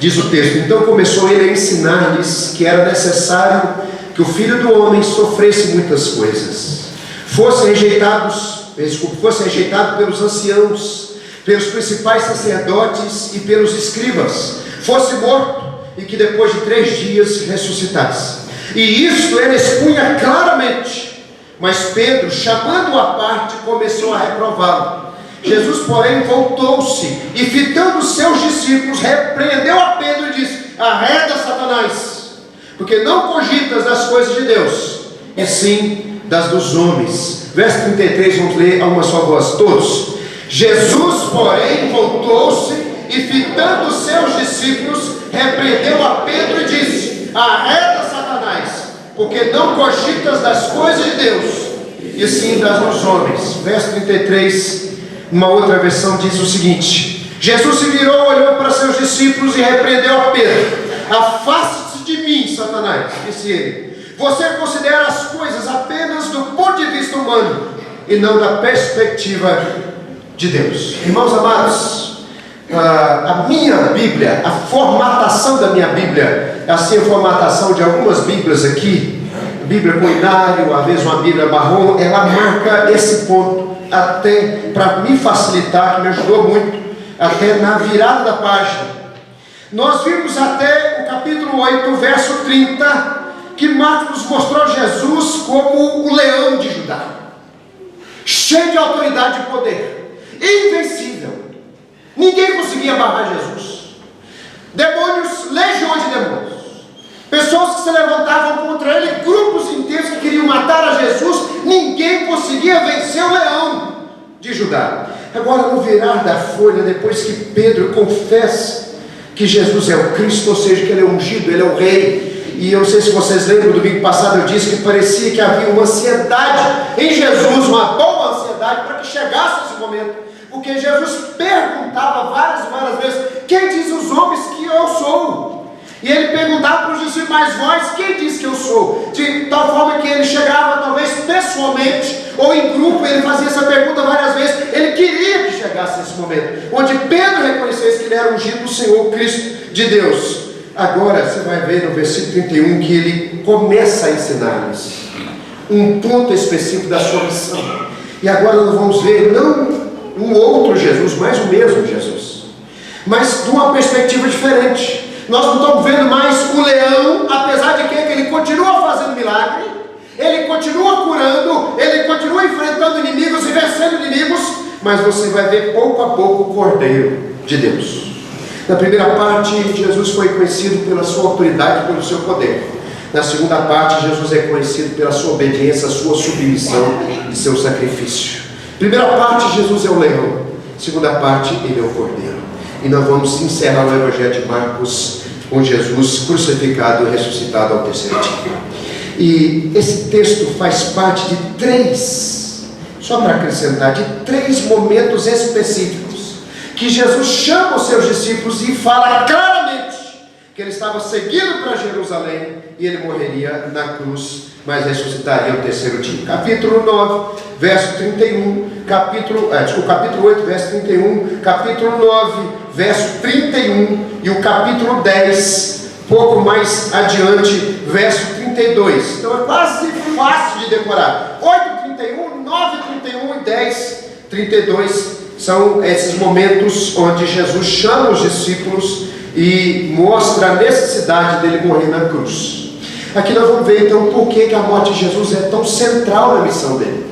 Diz o texto: então começou ele a ensinar-lhes que era necessário que o Filho do Homem sofresse muitas coisas, fosse rejeitado pelos anciãos, pelos principais sacerdotes e pelos escribas, fosse morto e que depois de 3 dias ressuscitasse. E isto ele expunha claramente, mas Pedro, chamando-o à parte, começou a reprová-lo. Jesus, porém, voltou-se e, fitando os seus discípulos, repreendeu a Pedro e disse: arreda, Satanás, porque não cogitas das coisas de Deus, e sim das dos homens. Verso 33, vamos ler a uma só voz, todos. Jesus, porém, voltou-se e, fitando os seus discípulos, repreendeu a Pedro e disse: arreda, Satanás, porque não cogitas das coisas de Deus, e sim das dos homens. Verso 33, uma outra versão diz o seguinte: Jesus se virou, olhou para seus discípulos e repreendeu a Pedro: afaste-se de mim, Satanás, disse ele, você considera as coisas apenas do ponto de vista humano e não da perspectiva de Deus. Irmãos amados, a minha Bíblia, a formatação da minha Bíblia, assim a formatação de algumas Bíblias aqui, Bíblia com inário, às vezes uma Bíblia marrom, ela marca esse ponto, até para me facilitar, que me ajudou muito, até na virada da página. Nós vimos até o capítulo 8, verso 30, que Marcos mostrou Jesus como o leão de Judá, cheio de autoridade e poder, invencível. Ninguém conseguia barrar Jesus. Demônios, legiões de demônios, pessoas que se levantavam contra ele, grupos inteiros que queriam matar a Jesus. Ninguém conseguia vencer o leão de Judá. Agora, no virar da folha, depois que Pedro confessa que Jesus é o Cristo, ou seja, que ele é ungido, ele é o rei. E eu não sei se vocês lembram, do domingo passado eu disse que parecia que havia uma ansiedade em Jesus, uma boa ansiedade para que chegasse esse momento, porque Jesus perguntava várias vezes: quem diz os homens que eu sou? E ele perguntava para os discípulos: mas vós, quem diz que eu sou? De tal forma que ele chegava, talvez pessoalmente ou em grupo, ele fazia essa pergunta várias vezes. Ele queria que chegasse esse momento, onde Pedro reconhecesse que ele era ungido do Senhor, Cristo de Deus. Agora você vai ver no versículo 31 que ele começa a ensinar-lhes um ponto específico da sua missão. E agora nós vamos ver não um outro Jesus, mas o mesmo Jesus, mas de uma perspectiva diferente. Nós não estamos vendo mais o leão, apesar de que ele continua fazendo milagre, ele continua curando, ele continua enfrentando inimigos e vencendo inimigos, mas você vai ver pouco a pouco o Cordeiro de Deus. Na primeira parte, Jesus foi conhecido pela sua autoridade e pelo seu poder. Na segunda parte, Jesus é conhecido pela sua obediência, sua submissão e seu sacrifício. Primeira parte, Jesus é o leão. Segunda parte, ele é o Cordeiro. E nós vamos encerrar o Evangelho de Marcos com Jesus crucificado e ressuscitado ao terceiro dia. E esse texto faz parte de 3, só para acrescentar, de 3 momentos específicos que Jesus chama os seus discípulos e fala claramente que ele estava seguindo para Jerusalém e ele morreria na cruz, mas ressuscitaria ao terceiro dia. Capítulo 9, verso 31, capítulo 8, verso 31, capítulo 9, verso 31 e o capítulo 10, pouco mais adiante, verso 32. Então é quase fácil de decorar. 8, 31, 9, 31 e 10, 32 são esses momentos onde Jesus chama os discípulos e mostra a necessidade dele morrer na cruz. Aqui nós vamos ver então por que a morte de Jesus é tão central na missão dele.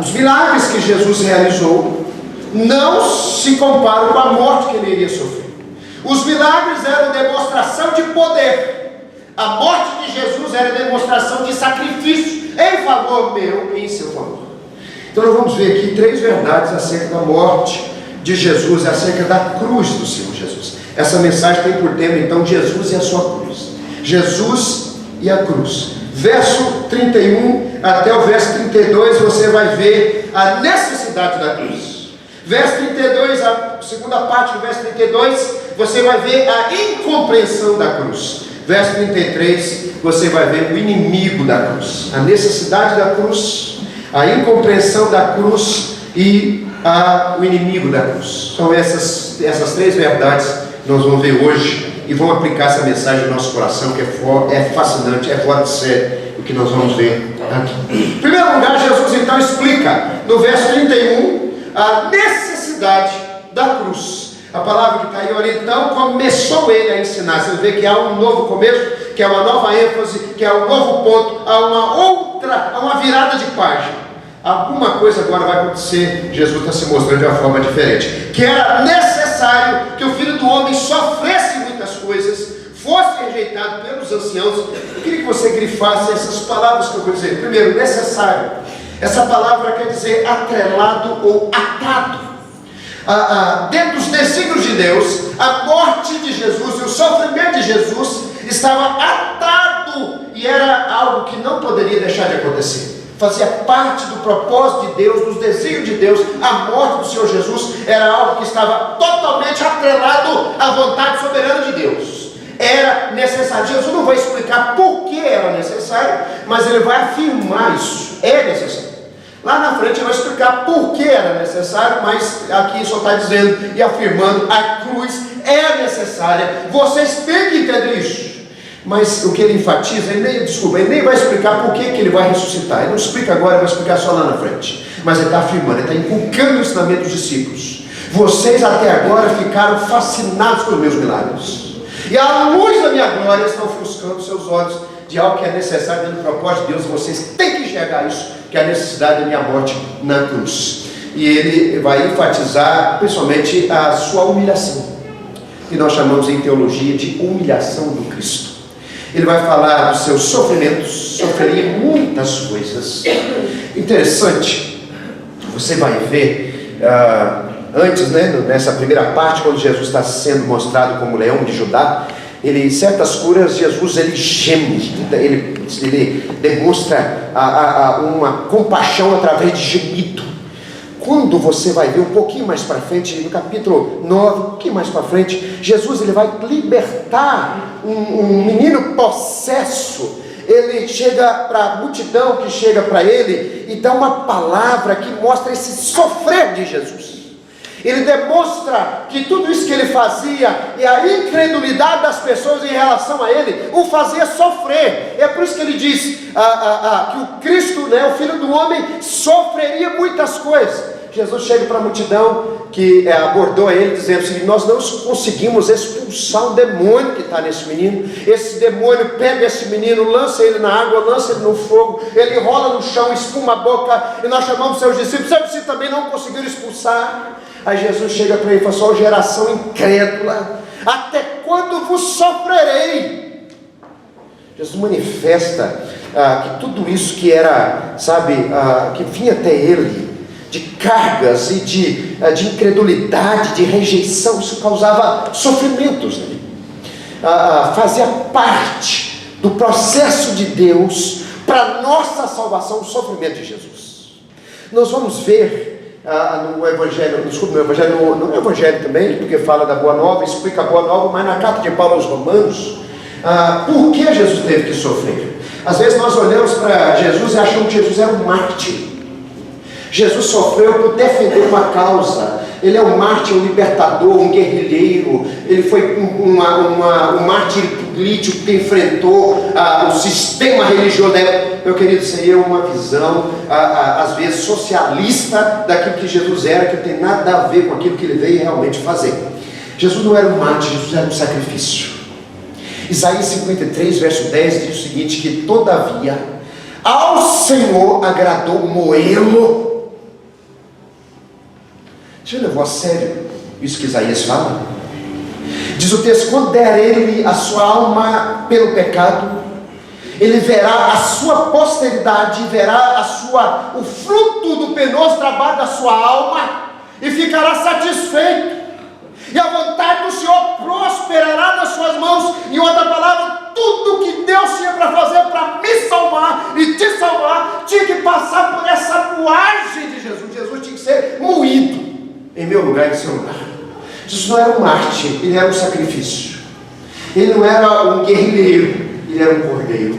Os milagres que Jesus realizou não se comparam com a morte que ele iria sofrer. Os milagres eram demonstração de poder. A morte de Jesus era demonstração de sacrifício em favor meu e em seu favor. Então nós vamos ver aqui 3 verdades acerca da morte de Jesus, acerca da cruz do Senhor Jesus. Essa mensagem tem por tema então Jesus e a sua cruz. Jesus e a cruz. Verso 31 até o verso 32 você vai ver a necessidade da cruz. Verso 32, a segunda parte do verso 32, você vai ver a incompreensão da cruz. Verso 33, você vai ver o inimigo da cruz, a necessidade da cruz, a incompreensão da cruz e o inimigo da cruz. São essas 3 verdades nós vamos ver hoje e vamos aplicar essa mensagem no nosso coração, que é fascinante, é fora de série o que nós vamos ver aqui. Em primeiro lugar, Jesus então explica no verso 31 a necessidade da cruz. A palavra que está aí, olha, então começou ele a ensinar. Você vê que há um novo começo, que é uma nova ênfase, que é um novo ponto, há uma virada de página. Alguma coisa agora vai acontecer. Jesus está se mostrando de uma forma diferente. Que era necessário que o Filho do Homem sofresse muitas coisas, fosse rejeitado pelos anciãos. Eu queria que você grifasse essas palavras que eu vou dizer. Primeiro, necessário. Essa palavra quer dizer atrelado ou atado. Dentro dos desígnios de Deus, a morte de Jesus e o sofrimento de Jesus estava atado, e era algo que não poderia deixar de acontecer. Fazia parte do propósito de Deus, dos desígnios de Deus. A morte do Senhor Jesus era algo que estava totalmente atrelado à vontade soberana de Deus. Era necessário. Jesus não vai explicar por que era necessário, mas ele vai afirmar isso. É necessário. Lá na frente ele vai explicar por que era necessário, mas aqui só está dizendo e afirmando: a cruz é necessária. Vocês têm que entender isso. Mas o que ele enfatiza, ele nem vai explicar por que ele vai ressuscitar. Ele não explica agora, ele vai explicar só lá na frente. Mas ele está afirmando, ele está inculcando o ensinamento dos discípulos. Vocês até agora ficaram fascinados com os meus milagres, e a luz da minha glória está ofuscando seus olhos de algo que é necessário dentro do propósito de Deus. Vocês têm que enxergar isso, que é a necessidade da minha morte na cruz. E ele vai enfatizar principalmente a sua humilhação, que nós chamamos em teologia de humilhação do Cristo. Ele vai falar dos seus sofrimentos, sofreria muitas coisas. Interessante, você vai ver antes, nessa primeira parte, quando Jesus está sendo mostrado como leão de Judá, certas curas, Jesus ele geme, ele demonstra uma compaixão através de gemido. Quando você vai ver um pouquinho mais para frente, no capítulo 9, um pouquinho mais para frente, Jesus ele vai libertar um menino possesso. Ele chega para a multidão que chega para ele e dá uma palavra que mostra esse sofrer de Jesus. Ele demonstra que tudo isso que ele fazia e a incredulidade das pessoas em relação a ele o fazia sofrer. É por isso que ele diz que o Cristo, o Filho do Homem, sofreria muitas coisas. Jesus chega para a multidão que abordou ele, dizendo assim: nós não conseguimos expulsar o demônio que está nesse menino. Esse demônio pega esse menino, lança ele na água, lança ele no fogo, ele rola no chão, espuma a boca, e nós chamamos seus discípulos também não conseguiram expulsar. Aí Jesus chega para ele e fala: só geração incrédula, até quando vos sofrerei? Jesus manifesta que tudo isso que era, que vinha até ele, de cargas e de incredulidade, de rejeição, isso causava sofrimentos nele. Fazia parte do processo de Deus para nossa salvação, o sofrimento de Jesus. Nós vamos ver no Evangelho também, porque fala da Boa Nova, explica a Boa Nova, mas na carta de Paulo aos Romanos, por que Jesus teve que sofrer. Às vezes nós olhamos para Jesus e achamos que Jesus era um mártir. Jesus sofreu por defender uma causa. Ele é um mártir, um libertador, um guerrilheiro. Ele foi um mártir político que enfrentou o sistema religioso. Meu querido, seria uma visão às vezes socialista daquilo que Jesus era, que não tem nada a ver com aquilo que ele veio realmente fazer. Jesus não era um mártir, Jesus era um sacrifício. Isaías 53, verso 10 diz o seguinte: que todavia ao Senhor agradou moê-lo. Você levou a sério isso que Isaías fala? Diz o texto: quando der ele a sua alma pelo pecado, ele verá a sua posteridade, verá o fruto do penoso trabalho da sua alma, e ficará satisfeito, e a vontade do Senhor prosperará nas suas mãos. Em outra palavra, tudo que Deus tinha para fazer para me salvar e te salvar, tinha que passar por essa moagem de Jesus. Jesus tinha que ser moído em meu lugar e em seu lugar. Jesus não era um mártir, ele era um sacrifício. Ele não era um guerrilheiro, ele era um cordeiro.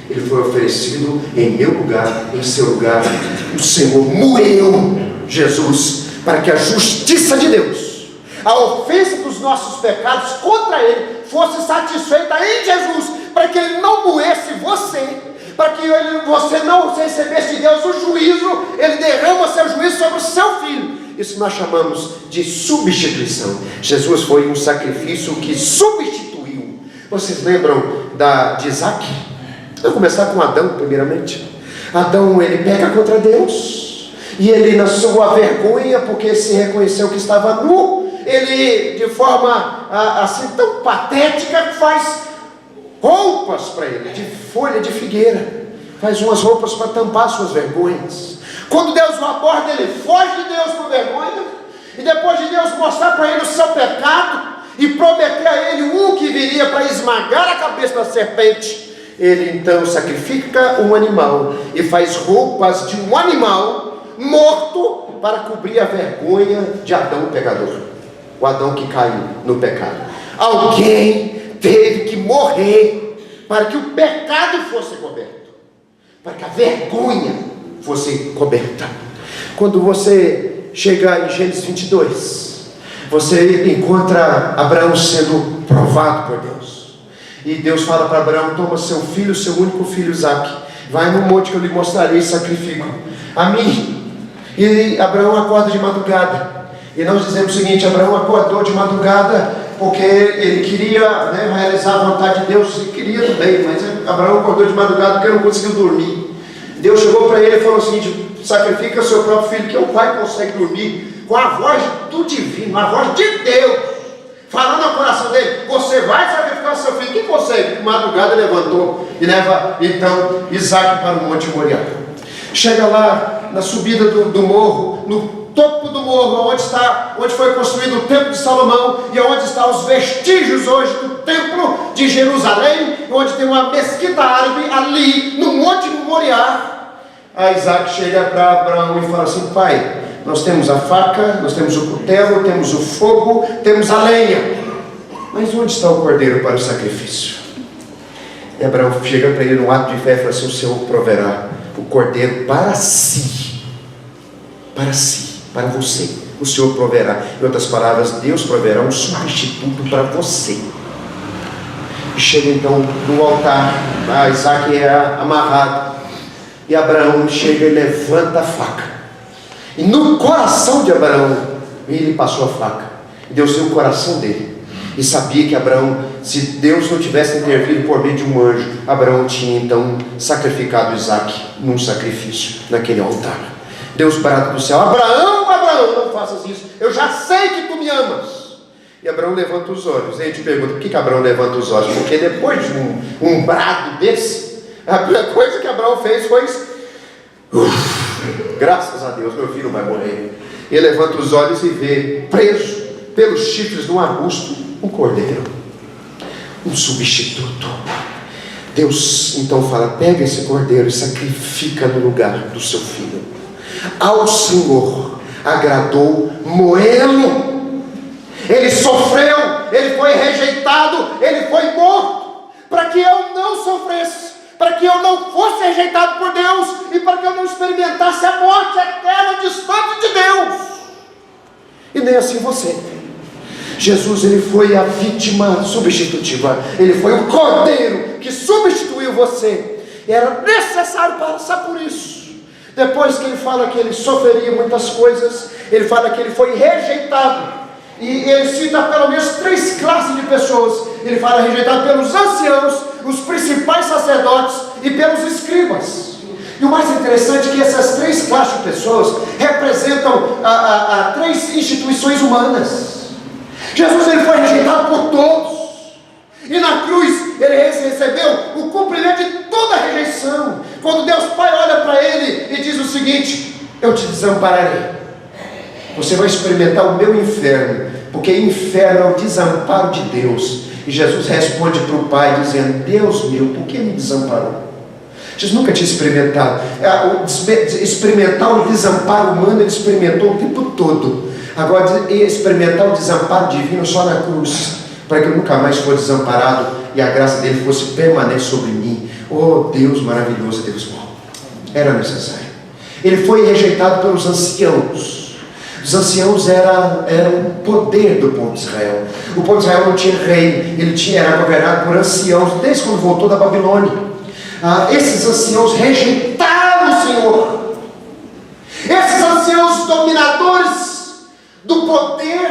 Ele foi oferecido em meu lugar, em seu lugar. O Senhor moeu Jesus para que a justiça de Deus, a ofensa dos nossos pecados contra Ele fosse satisfeita em Jesus, para que Ele não moesse você, para que você não recebesse de Deus o juízo. Ele derrama seu juízo sobre o seu filho. Isso nós chamamos de substituição. Jesus foi um sacrifício que substituiu. Vocês lembram de Isaac? Vamos começar com Adão primeiramente. Adão, ele peca contra Deus, e ele, na sua vergonha, porque se reconheceu que estava nu, ele, de forma assim tão patética, faz roupas para ele, de folha de figueira, faz umas roupas para tampar suas vergonhas. Quando Deus o aborda, ele foge de Deus por vergonha, e depois de Deus mostrar para ele o seu pecado, e prometer a ele um que viria para esmagar a cabeça da serpente, ele então sacrifica um animal, e faz roupas de um animal morto, para cobrir a vergonha de Adão o pecador, o Adão que caiu no pecado. Alguém teve que morrer, para que o pecado fosse coberto, para que a vergonha fosse coberta. Quando você chega em Gênesis 22, você encontra Abraão sendo provado por Deus, e Deus fala para Abraão: toma seu filho, seu único filho Isaque, vai no monte que eu lhe mostrarei e sacrifica a mim. E Abraão acorda de madrugada, e nós dizemos o seguinte: Abraão acordou de madrugada porque ele queria realizar a vontade de Deus, e queria também, mas Abraão acordou de madrugada porque ele não conseguiu dormir. Deus chegou para ele e falou o seguinte: sacrifica seu próprio filho. Que o pai consegue dormir com a voz do divino, a voz de Deus, falando ao coração dele: você vai sacrificar seu filho. Quem consegue? De madrugada levantou e leva então Isaque para o Monte Moriá. Chega lá na subida do morro, no topo do morro, onde foi construído o templo de Salomão, e onde estão os vestígios hoje do templo de Jerusalém, onde tem uma mesquita árabe ali no Monte Moriá. A Isaque chega para Abraão e fala assim: pai, nós temos a faca, nós temos o cutelo, temos o fogo, temos a lenha, mas onde está o cordeiro para o sacrifício? E Abraão chega para ele no ato de fé e fala assim: o Senhor proverá o cordeiro para si, para você, o Senhor proverá. Em outras palavras, Deus proverá um substituto para você. E chega então no altar, Isaque é amarrado, e Abraão chega e levanta a faca, e no coração de Abraão ele passou a faca, e Deus viu o coração dele, e sabia que Abraão, se Deus não tivesse intervido por meio de um anjo, Abraão tinha então sacrificado Isaque num sacrifício naquele altar. Deus brada do céu: Abraão, Abraão, não faças isso, eu já sei que tu me amas. E Abraão levanta os olhos. E a gente pergunta: por que Abraão levanta os olhos? Porque depois de um brado desse, a primeira coisa que Abraão fez foi: graças a Deus, meu filho vai morrer. Ele levanta os olhos e vê, preso pelos chifres de um arbusto, um cordeiro, um substituto. Deus então fala: pega esse cordeiro e sacrifica no lugar do seu filho. Ao Senhor agradou moê-lo. Ele sofreu, ele foi rejeitado, ele foi morto, para que eu não sofresse, para que eu não fosse rejeitado por Deus, e para que eu não experimentasse a morte eterna distante de Deus. E nem assim você. Jesus, ele foi a vítima substitutiva, ele foi o cordeiro que substituiu você. E era necessário passar por isso. Depois que ele fala que ele sofreria muitas coisas, ele fala que ele foi rejeitado, e ele cita pelo menos 3 classes de pessoas. Ele fala rejeitado pelos anciãos, os principais sacerdotes e pelos escribas. E o mais interessante é que essas 3 classes de pessoas representam 3 instituições humanas. Jesus, ele foi rejeitado por todos, e na cruz ele recebeu o cumprimento de toda a rejeição. Quando Deus Pai olha para ele e diz o seguinte: eu te desampararei, você vai experimentar o meu inferno, porque inferno é o desamparo de Deus. E Jesus responde para o Pai dizendo: Deus meu, por que me desamparou? Jesus nunca tinha experimentado. Experimentar o desamparo humano ele experimentou o tempo todo. Agora experimentar o desamparo divino só na cruz, para que eu nunca mais fosse desamparado e a graça dele fosse permanente sobre mim. Oh Deus maravilhoso, Deus bom. Era necessário. Ele foi rejeitado pelos anciãos. Os anciãos eram o poder do povo de Israel. O povo de Israel não tinha rei, era governado por anciãos, desde quando voltou da Babilônia. Esses anciãos rejeitaram o Senhor. Esses anciãos dominadores do poder,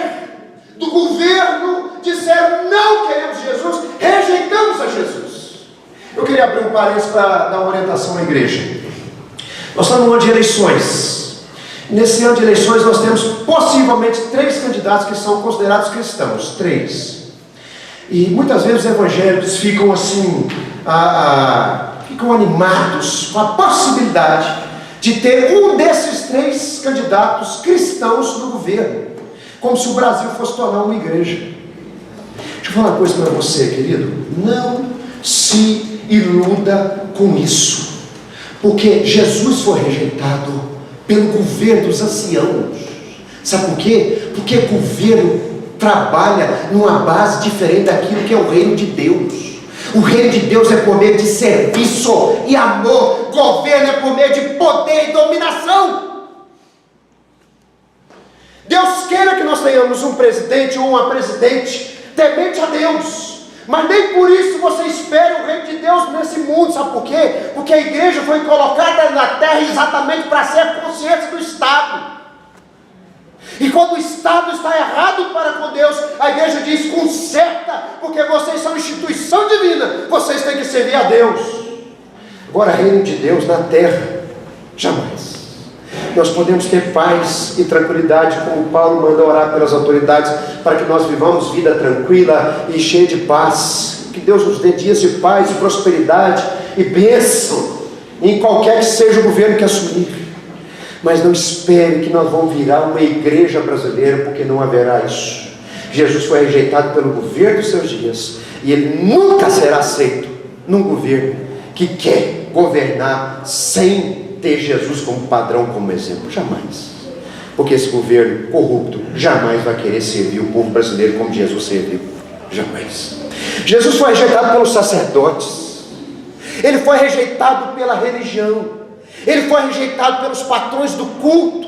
do governo, disseram: não queremos Jesus, rejeitamos a Jesus. Eu queria abrir um parênteses para dar uma orientação à igreja. Nós estamos no ano de eleições. Nesse ano de eleições nós temos possivelmente 3 candidatos que são considerados cristãos, 3. E muitas vezes os evangélicos ficam assim, ficam animados com a possibilidade de ter um desses 3 candidatos cristãos no governo, como se o Brasil fosse tornar uma igreja. Deixa eu falar uma coisa para você, querido: não se iluda com isso, porque Jesus foi rejeitado pelo governo dos anciãos. Sabe por quê? Porque o governo trabalha numa base diferente daquilo que é o reino de Deus. O reino de Deus é por meio de serviço e amor. Governo é por meio de poder e dominação. Deus queira que nós tenhamos um presidente ou uma presidente temente a Deus, mas nem por isso você espere o reino de Deus nesse mundo. Sabe por quê? Porque a igreja foi colocada na terra exatamente para ser consciência do Estado. E quando o Estado está errado para com Deus, a igreja diz: conserta, porque vocês são instituição divina, vocês têm que servir a Deus. Agora, reino de Deus na terra, jamais. Nós podemos ter paz e tranquilidade, como Paulo manda orar pelas autoridades, para que nós vivamos vida tranquila e cheia de paz. Que Deus nos dê dias de paz e prosperidade e bênção em qualquer que seja o governo que assumir. Mas não espere que nós vamos virar uma igreja brasileira, porque não haverá isso. Jesus foi rejeitado pelo governo dos seus dias, e ele nunca será aceito num governo que quer governar sem ter Jesus como padrão, como exemplo. Jamais. Porque esse governo corrupto jamais vai querer servir o povo brasileiro como Jesus serviu. Jamais. Jesus foi rejeitado pelos sacerdotes. Ele foi rejeitado pela religião. Ele foi rejeitado pelos patrões do culto.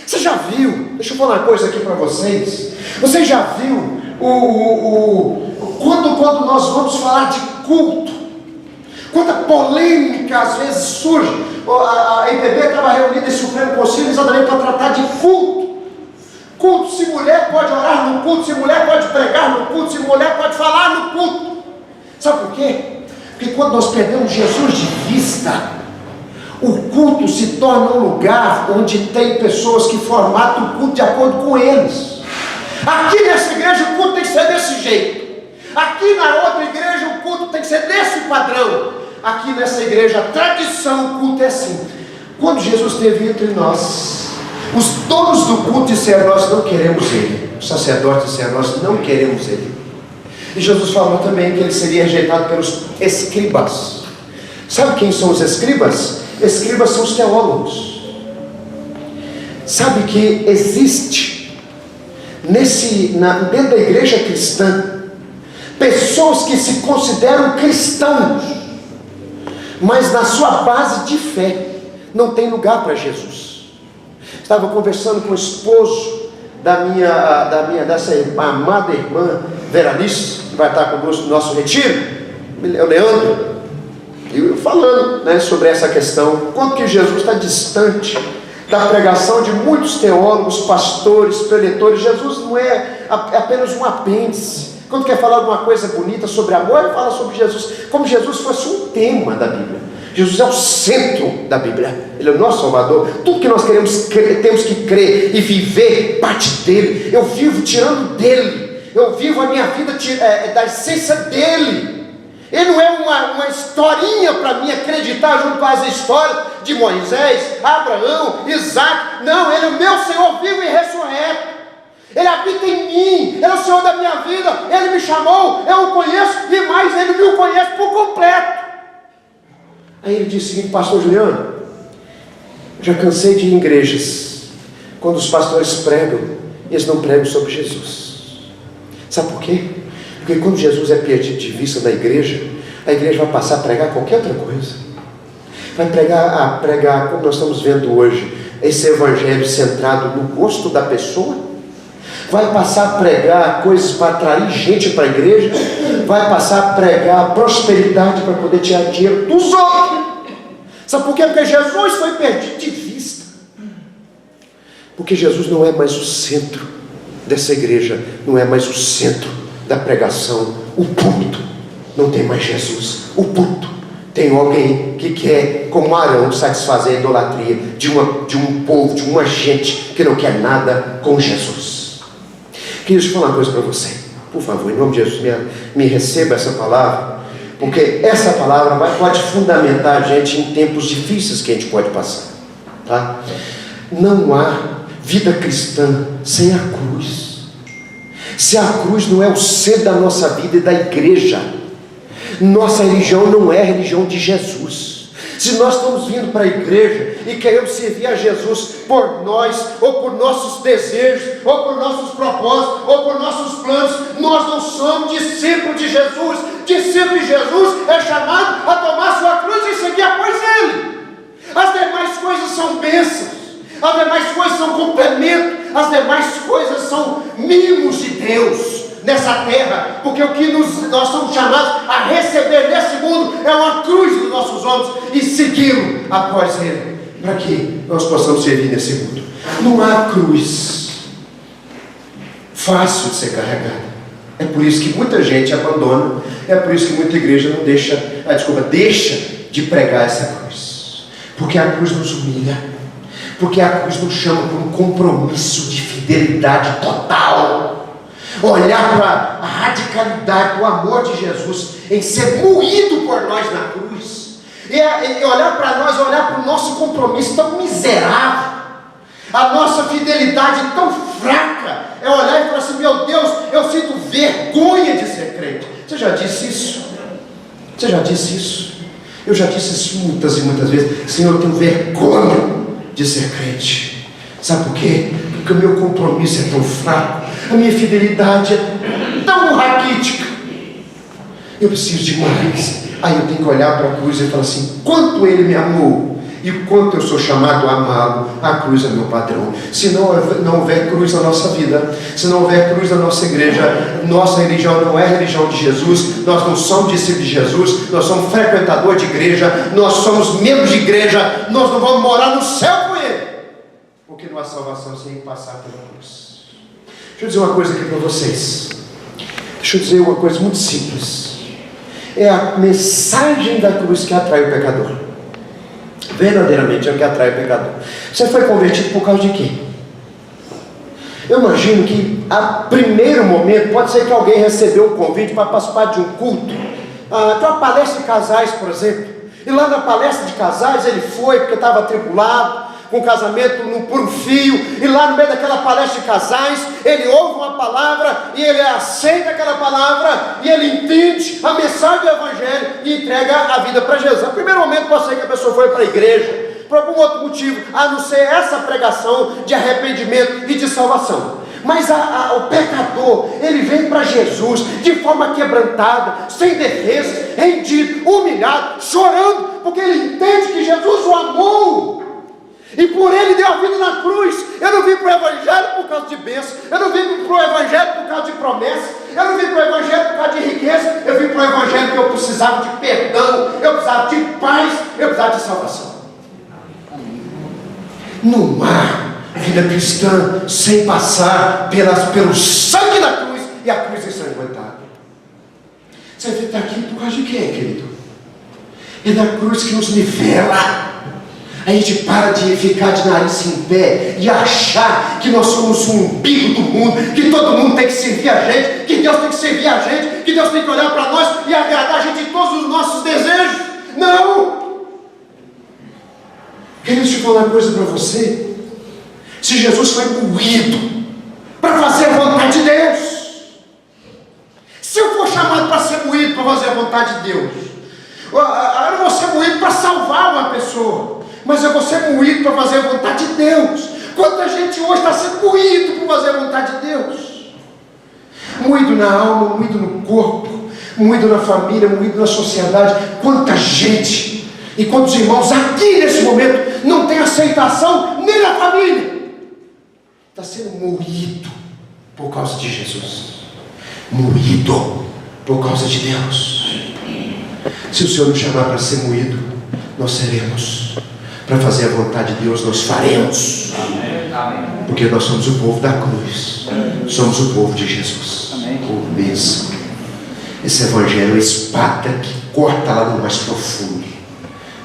Você já viu? Deixa eu falar uma coisa aqui para vocês. Você já viu quando nós vamos falar de culto, quanta polêmica às vezes surge. A IPB estava reunida em Supremo Conselho exatamente para tratar de culto. Culto, se mulher pode orar no culto, se mulher pode pregar no culto, se mulher pode falar no culto. Sabe por quê? Porque quando nós perdemos Jesus de vista, o culto se torna um lugar onde tem pessoas que formatam o culto de acordo com eles. Aqui nessa igreja o culto tem que ser desse jeito. Aqui na outra igreja o culto tem que ser desse padrão. Aqui nessa igreja a tradição, o culto é assim. Quando Jesus esteve entre nós, os donos do culto disseram: nós não queremos ele. Os sacerdotes disseram: nós não queremos ele. E Jesus falou também que ele seria rejeitado pelos escribas. Sabe quem são os escribas? Escribas são os teólogos. Sabe que existe dentro da igreja cristã pessoas que se consideram cristãos, mas na sua base de fé não tem lugar para Jesus. Estava conversando com o esposo dessa amada irmã Veranice, que vai estar conosco no nosso retiro, o Leandro, e eu falando sobre essa questão, quanto que Jesus está distante da pregação de muitos teólogos, pastores, preletores. Jesus não é apenas um apêndice. Quando quer falar alguma coisa bonita sobre amor, ele fala sobre Jesus, como Jesus fosse um tema da Bíblia. Jesus é o centro da Bíblia, ele é o nosso Salvador. Tudo que nós queremos crer, temos que crer e viver parte dele. Eu vivo tirando dele, eu vivo a minha vida da essência dele. Ele não é uma historinha para mim acreditar junto com as histórias de Moisés, Abraão, Isaac. Não, ele é o meu Senhor vivo e ressurreto. Ele habita em mim, ele é o Senhor da minha vida, ele me chamou, eu o conheço, e mais, ele me conhece por completo. Aí ele disse o seguinte: pastor Juliano, já cansei de ir em igrejas, quando os pastores pregam, eles não pregam sobre Jesus. Sabe por quê? Porque quando Jesus é perdido de vista da igreja, a igreja vai passar a pregar qualquer outra coisa. Vai pregar como nós estamos vendo hoje, esse evangelho centrado no gosto da pessoa? Vai passar a pregar coisas para atrair gente para a igreja? Vai passar a pregar prosperidade para poder tirar dinheiro dos outros? Sabe por quê? Porque Jesus foi perdido de vista. Porque Jesus não é mais o centro dessa igreja, não é mais o centro da pregação. O púlpito não tem mais Jesus. O púlpito tem alguém que quer, como Arão, satisfazer a idolatria de um povo, de uma gente que não quer nada com Jesus. Queria te falar uma coisa para você, por favor, em nome de Jesus, me receba essa palavra, porque essa palavra pode fundamentar a gente em tempos difíceis que a gente pode passar, tá? Não há vida cristã sem a cruz. Se a cruz não é o centro da nossa vida e da igreja, nossa religião não é a religião de Jesus. Se nós estamos vindo para a igreja e queremos servir a Jesus por nós, ou por nossos desejos, ou por nossos propósitos, ou por nossos planos, nós não somos discípulos de Jesus. Discípulo de Jesus é chamado a tomar sua cruz e seguir após Ele. As demais coisas são bênçãos, as demais coisas são complemento, as demais coisas são mimos de Deus nessa terra, porque o que nós somos chamados a receber nesse mundo é uma cruz dos nossos ombros e segui-lo após Ele, para que nós possamos servir nesse mundo. Não há cruz fácil de ser carregada. É por isso que muita gente abandona, é por isso que muita igreja não deixa de pregar essa cruz, porque a cruz nos humilha, porque a cruz nos chama para um compromisso de fidelidade total. Olhar para a radicalidade do amor de Jesus em ser moído por nós na cruz, e olhar para nós, olhar para o nosso compromisso tão miserável, a nossa fidelidade tão fraca, é olhar e falar assim: meu Deus, eu sinto vergonha de ser crente. Você já disse isso? Você já disse isso? Eu já disse isso muitas e muitas vezes. Senhor, eu tenho vergonha de ser crente. Sabe por quê? Porque o meu compromisso é tão fraco, a minha fidelidade é tão raquítica, eu preciso de mais. Aí eu tenho que olhar para a cruz e falar assim: quanto Ele me amou e o quanto eu sou chamado a amá-lo. A cruz é meu padrão. Se não houver cruz na nossa vida, se não houver cruz na nossa igreja, nossa religião não é a religião de Jesus. Nós não somos discípulos de Jesus, nós somos frequentadores de igreja, nós somos membros de igreja, nós não vamos morar no céu com Ele, porque não há salvação sem passar pela cruz. Deixa eu dizer uma coisa aqui para vocês. Deixa eu dizer uma coisa muito simples. É a mensagem da cruz que atrai o pecador. Verdadeiramente é o que atrai o pecador. Você foi convertido por causa de quê? Eu imagino que a primeiro momento pode ser que alguém recebeu um convite para participar de um culto, de uma palestra de casais, por exemplo. E lá na palestra de casais ele foi porque estava atribulado, com o casamento por um fio, e lá no meio daquela palestra de casais, ele ouve uma palavra, e ele aceita aquela palavra, e ele entende a mensagem do Evangelho, e entrega a vida para Jesus. No primeiro momento pode ser que a pessoa foi para a igreja, por algum outro motivo, a não ser essa pregação de arrependimento e de salvação. Mas o pecador, ele vem para Jesus de forma quebrantada, sem defesa, rendido, humilhado, chorando, porque ele entende que Jesus o amou, e por Ele deu a vida na cruz. Eu não vim para o Evangelho por causa de bênção, eu não vim para o Evangelho por causa de promessa, eu não vim para o Evangelho por causa de riqueza, eu vim para o Evangelho porque eu precisava de perdão, eu precisava de paz, eu precisava de salvação. Não há vida cristã sem passar pelo sangue da cruz, e a cruz ensanguentada. Você está aqui por causa de quê, querido? É da cruz que nos nivela. A gente para de ficar de nariz em pé e achar que nós somos o umbigo do mundo, que todo mundo tem que servir a gente, que Deus tem que servir a gente, que Deus tem que olhar para nós e agradar a gente em todos os nossos desejos. Não! Quero te falar uma coisa para você. Se Jesus foi moído para fazer a vontade de Deus, se eu for chamado para ser moído para fazer a vontade de Deus, eu não vou ser moído para salvar uma pessoa, mas eu vou ser moído para fazer a vontade de Deus. Quanta gente hoje está sendo moído para fazer a vontade de Deus, moído na alma, moído no corpo, moído na família, moído na sociedade. Quanta gente, e quantos irmãos aqui nesse momento não tem aceitação nem na família. Está sendo moído por causa de Jesus, moído por causa de Deus. Se o Senhor nos chamar para ser moído, nós seremos. Para fazer a vontade de Deus, nós faremos. Porque nós somos o povo da cruz, somos o povo de Jesus. O mesmo. Esse evangelho é uma espada que corta lá no mais profundo,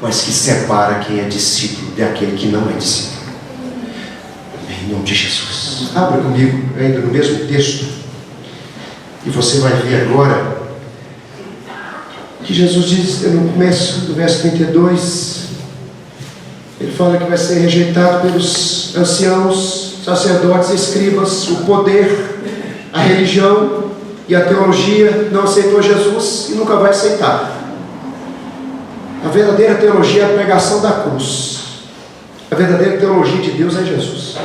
mas que separa quem é discípulo daquele que não é discípulo. Em nome de Jesus. Abra comigo ainda no mesmo texto, e você vai ver agora que Jesus diz no começo do verso 32, ele fala que vai ser rejeitado pelos anciãos, sacerdotes e escribas. O poder, a religião e a teologia não aceitou Jesus e nunca vai aceitar. A verdadeira teologia é a pregação da cruz. A verdadeira teologia de Deus é Jesus.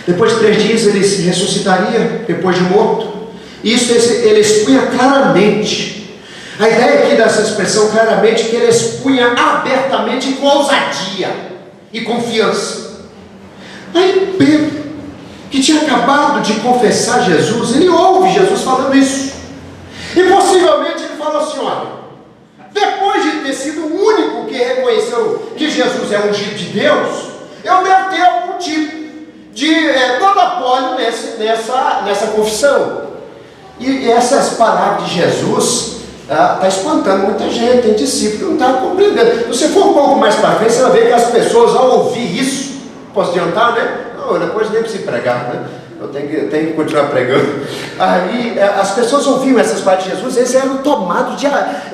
Depois de 3 dias ele se ressuscitaria, depois de morto. Isso ele expunha claramente. A ideia aqui dessa expressão claramente, que ele expunha abertamente e com ousadia e confiança. Aí Pedro, que tinha acabado de confessar Jesus, ele ouve Jesus falando isso, e possivelmente ele falou assim: olha, depois de ter sido o único que reconheceu que Jesus é ungido de Deus, eu devo ter algum tipo de monopólio nessa confissão. E essas palavras de Jesus está espantando muita gente. Tem discípulo que não está compreendendo. Se você for um pouco mais para frente, você vai ver que as pessoas, ao ouvir isso, posso adiantar, né? Não, depois nem preciso pregar, né? Eu tenho que continuar pregando. Aí as pessoas ouviam essas palavras de Jesus, eles eram tomados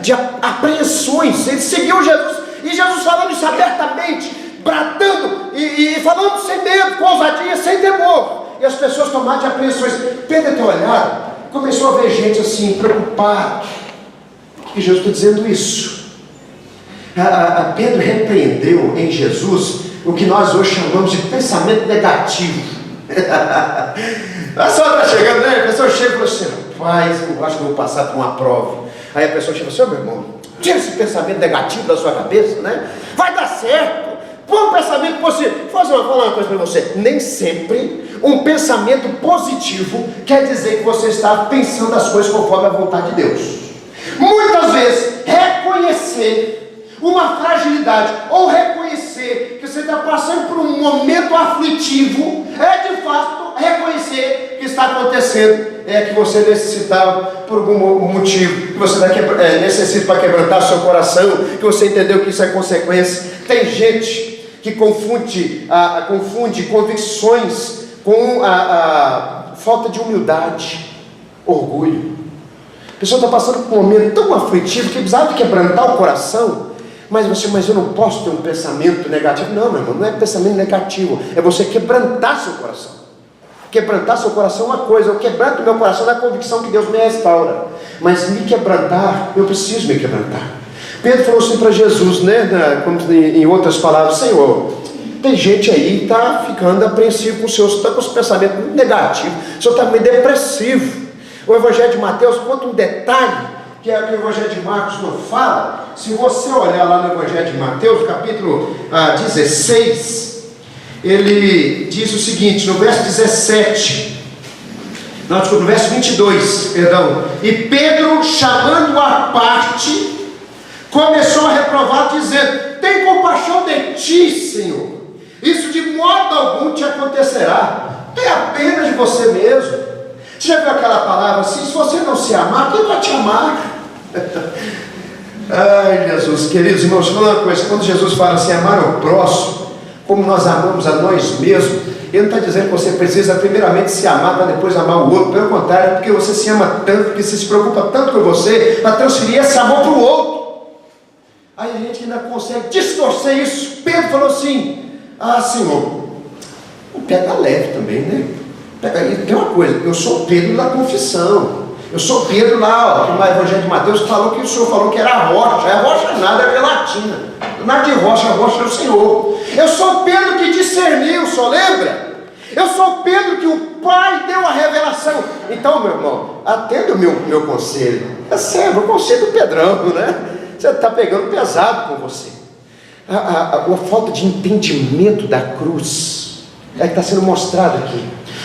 de apreensões. Eles seguiam Jesus, e Jesus falando isso abertamente, bradando e falando sem medo, com ousadia, sem temor. E as pessoas tomadas de apreensões. Pedro até olhar, começou a ver gente assim, preocupada. E Jesus está dizendo isso. Pedro repreendeu em Jesus o que nós hoje chamamos de pensamento negativo. A senhora está chegando, né? A pessoa chega e fala assim: rapaz, eu acho que eu vou passar por uma prova. Aí a pessoa chega assim: meu irmão, tira esse pensamento negativo da sua cabeça, né? Vai dar certo. Põe um pensamento positivo. Vou falar uma coisa para você: nem sempre um pensamento positivo quer dizer que você está pensando as coisas conforme a vontade de Deus. Muitas vezes, reconhecer uma fragilidade, ou reconhecer que você está passando por um momento aflitivo, é de fato reconhecer que está acontecendo, que você necessitava por algum motivo, que você necessita para quebrantar seu coração, que você entendeu que isso é consequência. Tem gente que confunde convicções com a falta de humildade, orgulho. A pessoa está passando por um momento tão aflitivo que precisava de quebrantar o coração. Mas eu não posso ter um pensamento negativo. Não, meu irmão, não é pensamento negativo, é você quebrantar seu coração. Quebrantar seu coração é uma coisa. Eu quebranto meu coração na convicção que Deus me restaura. Mas me quebrantar, eu preciso me quebrantar. Pedro falou assim para Jesus, né, como em outras palavras: Senhor, tem gente aí que está ficando apreensivo com o Senhor, está com os pensamentos negativos, o Senhor está meio depressivo. O Evangelho de Mateus conta um detalhe que o Evangelho de Marcos não fala. Se você olhar lá no Evangelho de Mateus, capítulo 16, ele diz o seguinte, no verso 17, no verso 22, perdão: e Pedro, chamando-o à parte, começou a reprovar, dizendo: tem compaixão de ti, Senhor, isso de modo algum te acontecerá, tenha pena de você mesmo. Você já viu aquela palavra assim: se você não se amar, quem vai te amar? Ai, Jesus, queridos irmãos, deixa eu falar uma coisa. Quando Jesus fala assim, amar ao próximo como nós amamos a nós mesmos, ele não está dizendo que você precisa primeiramente se amar para depois amar o outro. Pelo contrário, é porque você se ama tanto, porque você se preocupa tanto com você, para transferir esse amor para o outro. Aí a gente ainda consegue distorcer isso. Pedro falou assim: Senhor, pega leve também, né? Tem uma coisa, eu sou Pedro da confissão, eu sou Pedro lá, no Evangelho de Mateus, que falou que o Senhor falou que era a rocha. A rocha nada, é gelatina, nada de rocha, a rocha é o Senhor. Eu sou Pedro que discerniu, o senhor lembra? Eu sou Pedro que o Pai deu a revelação. Então, meu irmão, atenda o meu conselho. É sério, o conselho do Pedrão, né? Você está pegando pesado com você. A falta de entendimento da cruz é que está sendo mostrado aqui.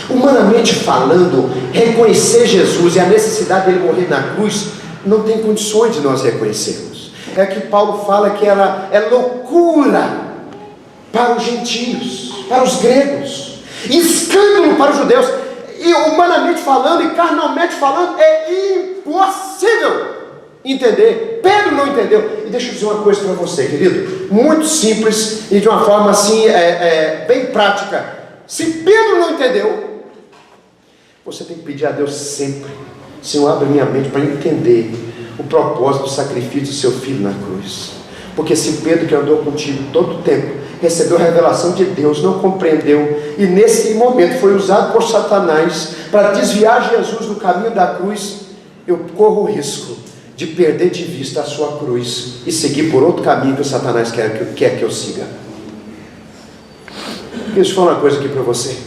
Humanamente falando, reconhecer Jesus e a necessidade dele morrer na cruz não tem condições de nós reconhecermos. É que Paulo fala que ela é loucura para os gentios, para os gregos, escândalo para os judeus. E humanamente falando e carnalmente falando, é impossível entender. Pedro não entendeu. E deixa eu dizer uma coisa para você, querido, muito simples e de uma forma assim, bem prática. Se Pedro não entendeu, você tem que pedir a Deus sempre: Senhor, abre minha mente para entender o propósito do sacrifício do seu filho na cruz. Porque se Pedro, que andou contigo todo o tempo, recebeu a revelação de Deus, não compreendeu, e nesse momento foi usado por Satanás para desviar Jesus do caminho da cruz, eu corro o risco de perder de vista a sua cruz e seguir por outro caminho que o Satanás quer que eu siga. Deixa eu falar uma coisa aqui para você.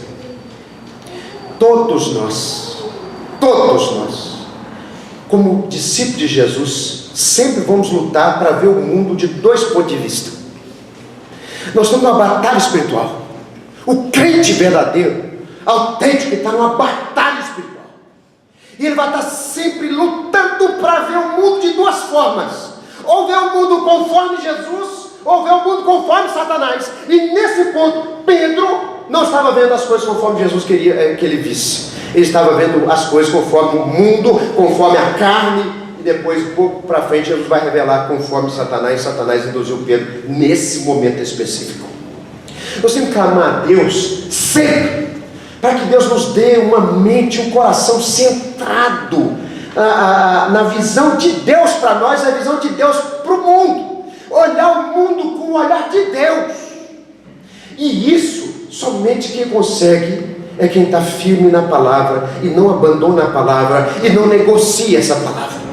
Todos nós, como discípulos de Jesus, sempre vamos lutar para ver o mundo de dois pontos de vista. Nós estamos numa batalha espiritual. O crente verdadeiro, autêntico, está numa batalha espiritual. E ele vai estar sempre lutando para ver o mundo de duas formas: ou ver o mundo conforme Jesus, ou ver o mundo conforme Satanás. E nesse ponto, Pedro não estava vendo as coisas conforme Jesus queria que ele visse. Ele estava vendo as coisas conforme o mundo, conforme a carne. E depois, um pouco para frente, Jesus vai revelar conforme Satanás. Satanás induziu Pedro nesse momento específico. Nós temos que clamar a Deus sempre, para que Deus nos dê uma mente, um coração centrado na visão de Deus para nós, a visão de Deus para o mundo. Olhar o mundo com o olhar de Deus. E isso somente quem consegue é quem está firme na palavra e não abandona a palavra e não negocia essa palavra.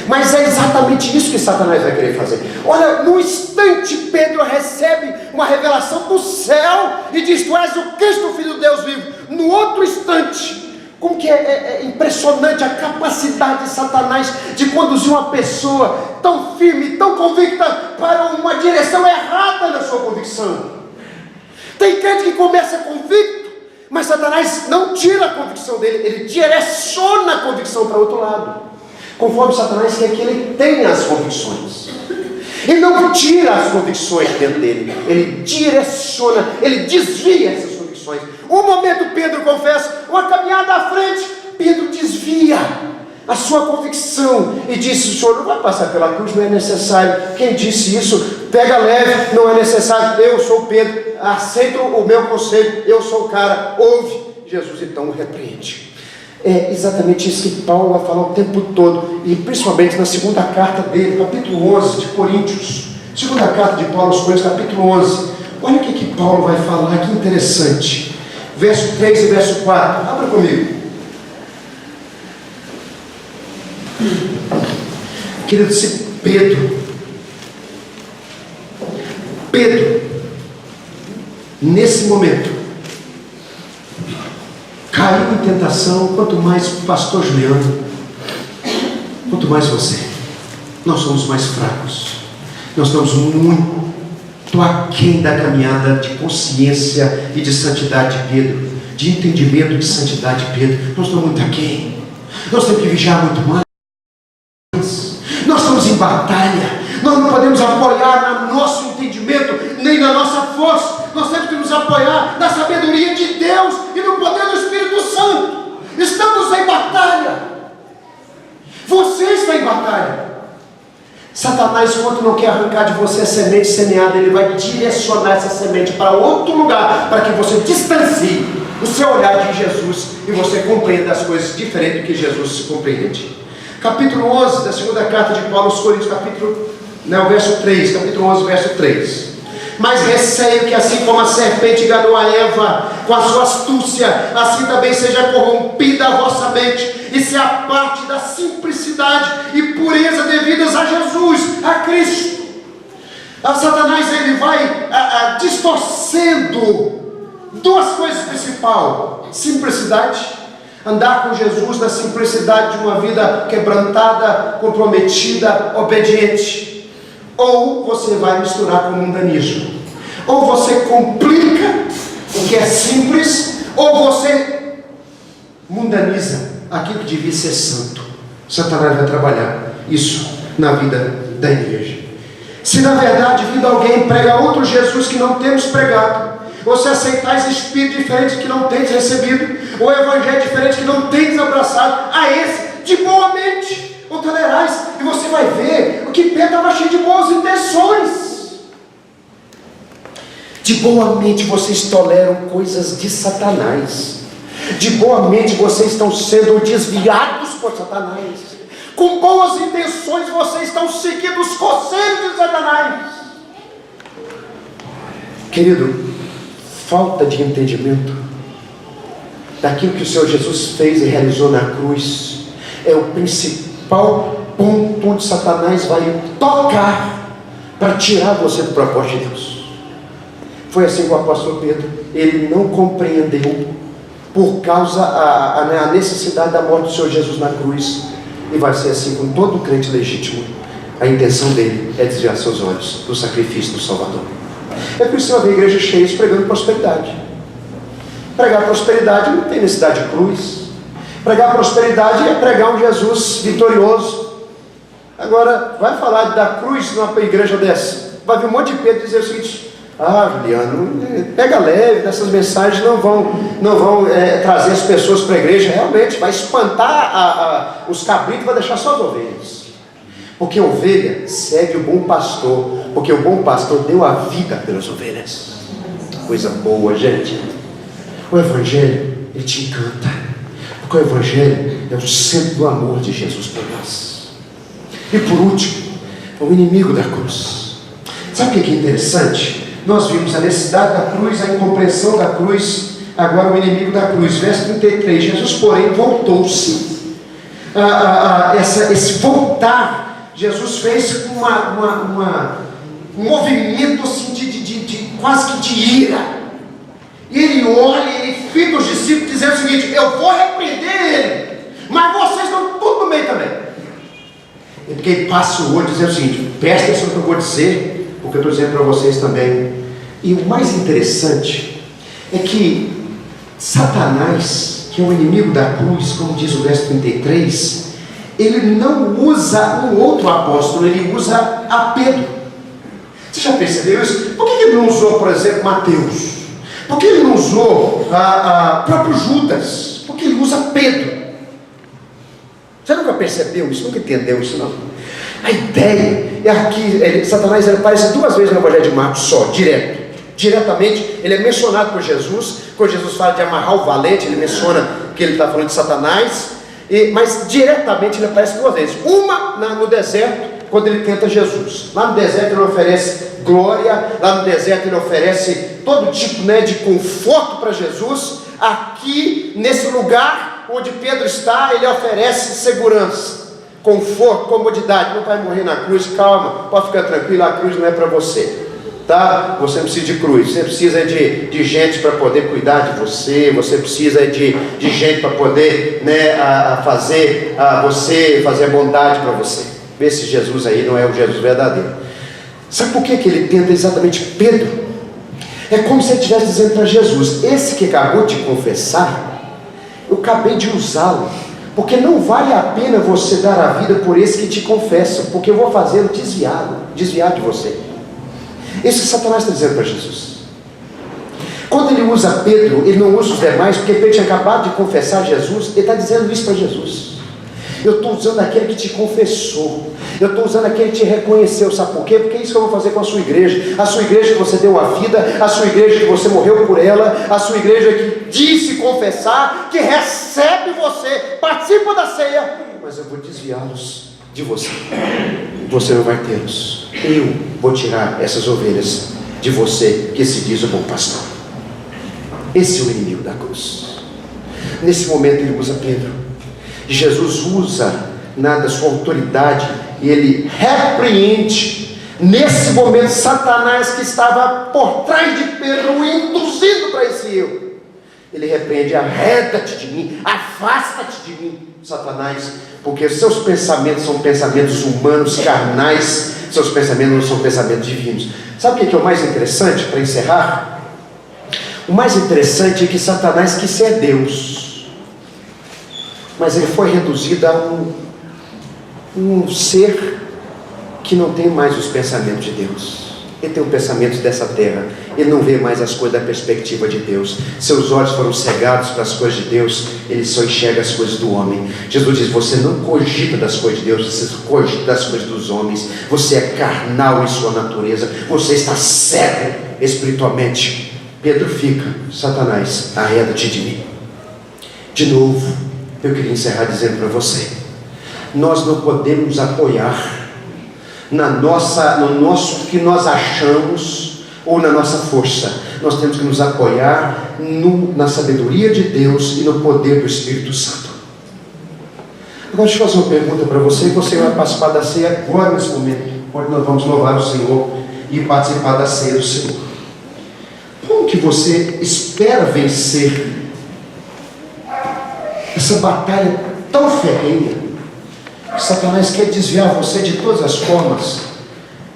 Mas é exatamente isso que Satanás vai querer fazer. Olha, no instante Pedro recebe uma revelação do céu e diz: tu és o Cristo, o Filho de Deus vivo. No outro instante, como que é impressionante a capacidade de Satanás de conduzir uma pessoa tão firme, tão convicta para uma direção errada na sua convicção. Tem crente que começa convicto, mas Satanás não tira a convicção dele, ele direciona a convicção para outro lado, conforme Satanás quer que ele tenha as convicções. Ele não tira as convicções dentro dele, ele direciona, ele desvia essas convicções. Um momento Pedro confessa, uma caminhada à frente, Pedro desvia a sua convicção e disse: o senhor não vai passar pela cruz, não é necessário. Quem disse isso? Pega leve, não é necessário. Eu sou Pedro, aceito o meu conselho, eu sou o cara, ouve. Jesus então o repreende. É exatamente isso que Paulo vai falar o tempo todo, e principalmente na segunda carta dele, capítulo 11 de Coríntios. Segunda carta de Paulo aos Coríntios, capítulo 11. Olha o que Paulo vai falar, que interessante. Verso 3 e verso 4. Abra comigo. Querido, se Pedro, nesse momento, caiu em tentação, quanto mais o pastor Juliano, quanto mais você. Nós somos mais fracos. Nós estamos muito aquém da caminhada de consciência e de santidade de Pedro, de entendimento de santidade de Pedro. Nós estamos muito aquém. Nós temos que vigiar muito mais. Nós estamos em batalha. Nós não podemos apoiar no nosso entendimento, nem na nossa força. Nós temos que nos apoiar na sabedoria de Deus e no poder do Espírito Santo. Estamos em batalha. Você está em batalha. Satanás, enquanto não quer arrancar de você a semente semeada, ele vai direcionar essa semente para outro lugar, para que você distancie o seu olhar de Jesus e você compreenda as coisas diferente do que Jesus se compreende. Capítulo 11 da segunda carta de Paulo aos Coríntios, verso 3, capítulo 11, verso 3. Mas receio que assim como a serpente enganou a Eva com a sua astúcia, assim também seja corrompida a vossa mente e se aparte da simplicidade e pureza devidas a Jesus, a Cristo. A Satanás, ele vai distorcendo duas coisas principais: simplicidade, andar com Jesus na simplicidade de uma vida quebrantada, comprometida, obediente. Ou você vai misturar com o mundanismo. Ou você complica o que é simples, ou você mundaniza aquilo que devia ser santo. Satanás vai trabalhar isso na vida da igreja. Se na verdade vindo alguém prega outro Jesus que não temos pregado, ou se aceitais espírito diferente que não tendes recebido, ou evangelho diferente que não tendes abraçado, a esse de boa mente o tolerais. E você vai ver que Pedro estava cheio de boas intenções. De boa mente vocês toleram coisas de Satanás. De boa mente vocês estão sendo desviados por Satanás. Com boas intenções vocês estão seguindo os conselhos de Satanás. Querido, falta de entendimento daquilo que o Senhor Jesus fez e realizou na cruz é o principal ponto onde Satanás vai tocar para tirar você do propósito de Deus. Foi assim com o apóstolo Pedro. Ele não compreendeu por causa a necessidade da morte do Senhor Jesus na cruz. E vai ser assim com todo crente legítimo. A intenção dele é desviar seus olhos do sacrifício do Salvador. É por isso que você vai ver igrejas cheias pregando prosperidade. Pregar prosperidade não tem necessidade de cruz. Pregar prosperidade é pregar um Jesus vitorioso. Agora, vai falar da cruz numa igreja dessa, vai vir um monte de Pedro dizer o seguinte: Juliano, pega leve, dessas mensagens não vão trazer as pessoas para a igreja. Realmente vai espantar os cabritos, vai deixar só as ovelhas. Porque a ovelha segue o bom pastor, porque o bom pastor deu a vida pelas ovelhas. Coisa boa, gente. O evangelho, ele te encanta, porque o evangelho é o centro do amor de Jesus por nós. E por último, o inimigo da cruz. Sabe o que é interessante? Nós vimos a necessidade da cruz, a incompreensão da cruz, agora o inimigo da cruz. Verso 33, Jesus porém voltou-se. Esse voltar, Jesus fez um movimento assim de quase que de ira. E ele olha, ele fita os discípulos dizendo o seguinte: eu vou repreender ele, mas vocês estão tudo no meio também. E porque ele passa o olho dizendo o seguinte: presta atenção no que eu vou dizer, porque eu estou dizendo para vocês também. E o mais interessante é que Satanás, que é o inimigo da cruz, como diz o verso 33, ele não usa um outro apóstolo, ele usa a Pedro. Você já percebeu isso? Por que ele não usou, por exemplo, Mateus? Por que ele não usou próprio Judas? Porque ele usa Pedro. Você nunca percebeu isso? Nunca entendeu isso, não? A ideia é aqui, Satanás aparece duas vezes no Evangelho de Marcos só, diretamente, ele é mencionado por Jesus. Quando Jesus fala de amarrar o valente, ele menciona que ele está falando de Satanás, mas diretamente ele aparece duas vezes. Uma no deserto, quando ele tenta Jesus. Lá no deserto ele oferece glória, lá no deserto ele oferece todo tipo de conforto para Jesus. Aqui, nesse lugar onde Pedro está, ele oferece segurança, conforto, comodidade. Não vai morrer na cruz, calma, pode ficar tranquilo, a cruz não é para você, tá? Você não precisa de cruz, você precisa de gente para poder cuidar de você, você precisa de gente para poder fazer a bondade para você. Vê se Jesus aí não é o Jesus verdadeiro. Sabe por que ele tenta exatamente Pedro? É como se ele estivesse dizendo para Jesus: esse que acabou de confessar, eu acabei de usá-lo, porque não vale a pena você dar a vida por esse que te confessa, porque eu vou fazê-lo desviar de você. Isso que Satanás está dizendo para Jesus. Quando ele usa Pedro, ele não usa os demais, porque Pedro tinha acabado de confessar Jesus. Ele está dizendo isso para Jesus: eu estou usando aquele que te confessou, eu estou usando aquele que te reconheceu. Sabe por quê? Porque é isso que eu vou fazer com a sua igreja. A sua igreja que você deu a vida, a sua igreja que você morreu por ela, a sua igreja que disse confessar, que recebe você, participa da ceia, mas eu vou desviá-los de você. Você não vai tê-los. Eu vou tirar essas ovelhas de você, que se diz o bom pastor. Esse é o inimigo da cruz. Nesse momento ele usa Pedro. Jesus usa da sua autoridade e ele repreende nesse momento Satanás, que estava por trás de Pedro, o induzindo para esse erro. ele repreende: arreda-te de mim, afasta-te de mim, Satanás, porque seus pensamentos são pensamentos humanos, carnais, seus pensamentos não são pensamentos divinos. Sabe o que é o mais interessante, para encerrar? O mais interessante é que Satanás quis ser Deus, mas ele foi reduzido a um ser que não tem mais os pensamentos de Deus. Ele tem o pensamento dessa terra, ele não vê mais as coisas da perspectiva de Deus, seus olhos foram cegados para as coisas de Deus, ele só enxerga as coisas do homem. Jesus diz: você não cogita das coisas de Deus, você cogita das coisas dos homens, você é carnal em sua natureza, você está cego espiritualmente. Pedro fica: Satanás, arreda-te de mim. De novo, eu queria encerrar dizendo para você: nós não podemos apoiar no nosso que nós achamos ou na nossa força. Nós temos que nos apoiar na sabedoria de Deus e no poder do Espírito Santo. Agora deixa eu fazer uma pergunta para você, e você vai participar da ceia agora, nesse momento, onde nós vamos louvar o Senhor e participar da ceia do Senhor. Como que você espera vencer essa batalha tão ferrenha? Satanás quer desviar você de todas as formas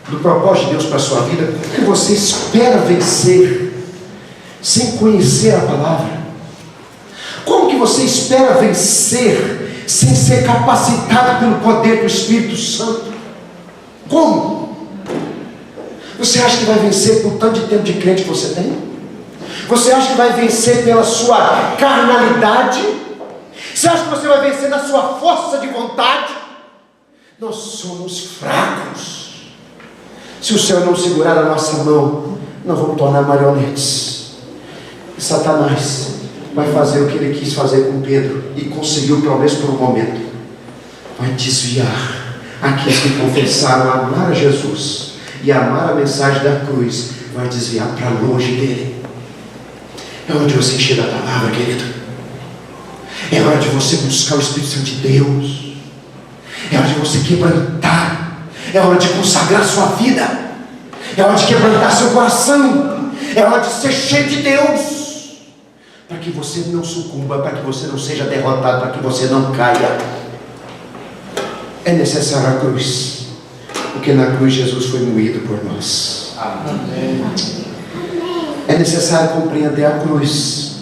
do propósito de Deus para a sua vida. Como que você espera vencer sem conhecer a palavra? Como que você espera vencer sem ser capacitado pelo poder do Espírito Santo? Como? Você acha que vai vencer por tanto de tempo de crente que você tem? Você acha que vai vencer pela sua carnalidade? Você acha que você vai vencer na sua força de vontade? Nós somos fracos. Se o Senhor não segurar a nossa mão, nós vamos tornar marionetes. E Satanás vai fazer o que ele quis fazer com Pedro, e conseguiu pelo menos por um momento. Vai desviar aqueles que confessaram amar a Jesus e amar a mensagem da cruz. Vai desviar para longe dele. É hora de você encher da palavra, querido. É hora de você buscar o Espírito Santo de Deus. É hora de você quebrantar. É hora de consagrar sua vida. É hora de quebrantar seu coração. É hora de ser cheio de Deus, para que você não sucumba, para que você não seja derrotado, para que você não caia. É necessário a cruz, porque na cruz Jesus foi moído por nós. Amém. É necessário compreender a cruz,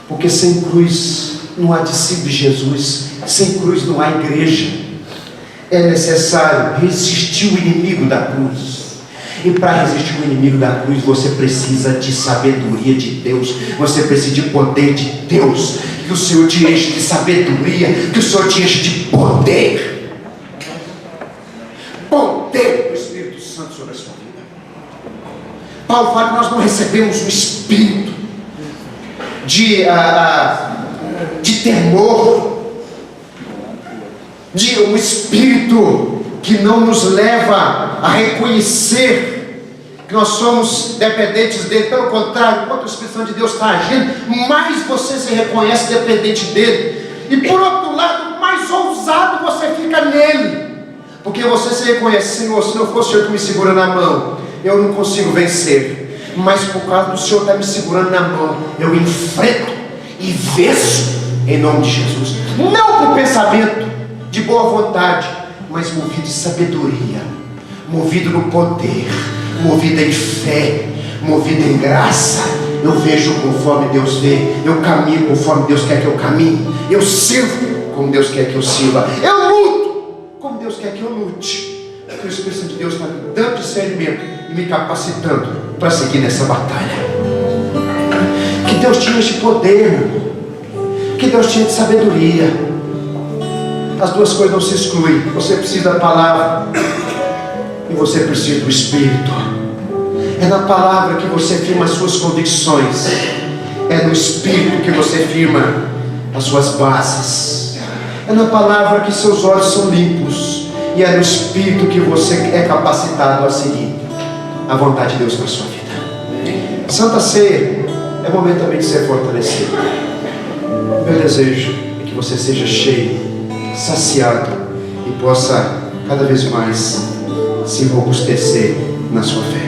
porque sem cruz não há discípulo de Jesus, sem cruz não há igreja. É necessário resistir o inimigo da cruz. E para resistir o inimigo da cruz, você precisa de sabedoria de Deus, você precisa de poder de Deus. Que o Senhor te enche de sabedoria, que o Senhor te enche de poder. Poder do Espírito Santo sobre a sua vida. Paulo fala que nós não recebemos um espírito de temor, de um espírito que não nos leva a reconhecer que nós somos dependentes dele. Pelo contrário, enquanto o Espírito Santo de Deus está agindo, mais você se reconhece dependente dele, e por outro lado, mais ousado você fica nele, porque você se reconhece: Senhor, se não fosse o Senhor que me segura na mão, eu não consigo vencer, mas por causa do Senhor estar me segurando na mão, eu enfrento e venço em nome de Jesus. Não por pensamento de boa vontade, mas movido de sabedoria, movido no poder, movido em fé, movido em graça. Eu vejo conforme Deus vê, eu caminho conforme Deus quer que eu caminhe, eu sirvo como Deus quer que eu sirva, eu luto como Deus quer que eu lute, porque o Espírito Santo de Deus está me dando discernimento e me capacitando para seguir nessa batalha. Que Deus te enche de poder, que Deus te enche de sabedoria. As duas coisas não se excluem. Você precisa da palavra e você precisa do Espírito. É na palavra que você firma as suas convicções, é no Espírito que você firma as suas bases. É na palavra que seus olhos são limpos, e é no Espírito que você é capacitado a seguir a vontade de Deus para a sua vida. Santa Ceia é momento também de ser fortalecido. Meu desejo é que você seja cheio, saciado, e possa cada vez mais se robustecer na sua fé.